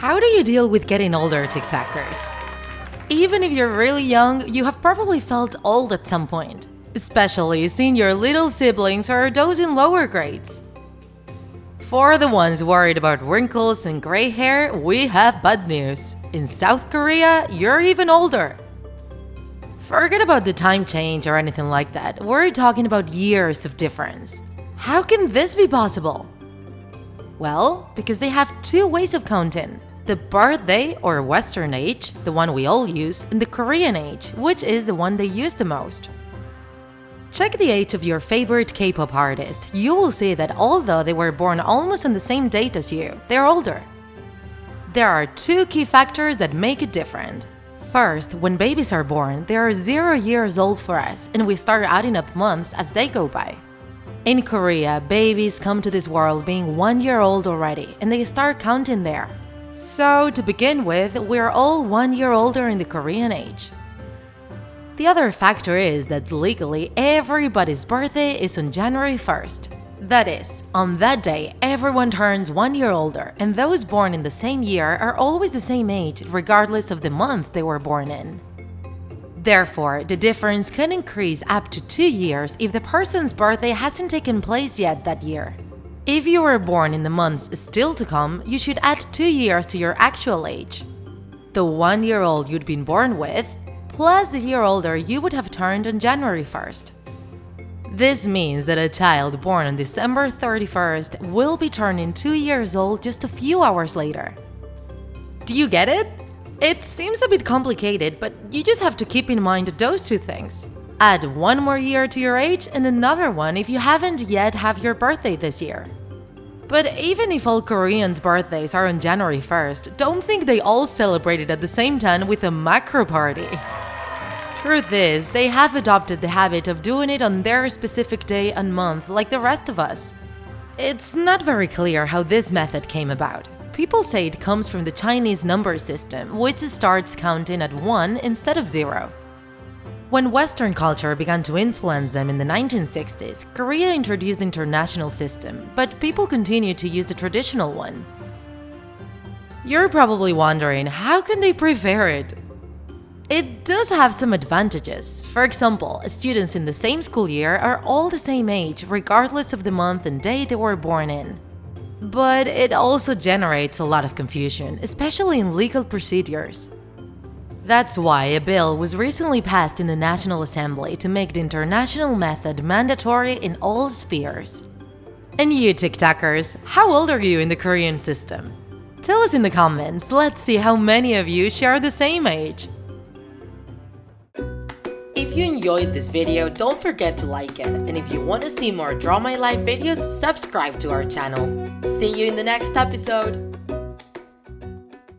How do you deal with getting older, TikTakers? Even if you're really young, you have probably felt old at some point, especially seeing your little siblings or those in lower grades. For the ones worried about wrinkles and gray hair, we have bad news. In South Korea, you're even older. Forget about the time change or anything like that. We're talking about years of difference. How can this be possible? Well, because they have two ways of counting. The birthday or Western age, the one we all use, and the Korean age, which is the one they use the most. Check the age of your favorite K-pop artist. You will see that although they were born almost on the same date as you, they're older. There are two key factors that make it different. First, when babies are born, they are 0 years old for us, and we start adding up months as they go by. In Korea, babies come to this world being 1 year old already, and they start counting there. So, to begin with, we're all 1 year older in the Korean age. The other factor is that legally, everybody's birthday is on January 1st. That is, on that day, everyone turns 1 year older, and those born in the same year are always the same age, regardless of the month they were born in. Therefore, the difference can increase up to 2 years if the person's birthday hasn't taken place yet that year. If you were born in the months still to come, you should add 2 years to your actual age. The 1 year old you'd been born with, plus the year older you would have turned on January 1st. This means that a child born on December 31st will be turning 2 years old just a few hours later. Do you get it? It seems a bit complicated, but you just have to keep in mind those two things. Add 1 more year to your age and another one if you haven't yet have your birthday this year. But even if all Koreans' birthdays are on January 1st, don't think they all celebrate it at the same time with a macro party. Truth is, they have adopted the habit of doing it on their specific day and month like the rest of us. It's not very clear how this method came about. People say it comes from the Chinese number system, which starts counting at 1 instead of 0. When Western culture began to influence them in the 1960s, Korea introduced the international system, but people continue to use the traditional one. You're probably wondering, how can they prefer it? It does have some advantages. For example, students in the same school year are all the same age, regardless of the month and day they were born in. But it also generates a lot of confusion, especially in legal procedures. That's why a bill was recently passed in the National Assembly to make the international method mandatory in all spheres. And you, TikTakers, how old are you in the Korean system? Tell us in the comments, let's see how many of you share the same age. If you enjoyed this video, don't forget to like it, and if you want to see more Draw My Life videos, subscribe to our channel. See you in the next episode!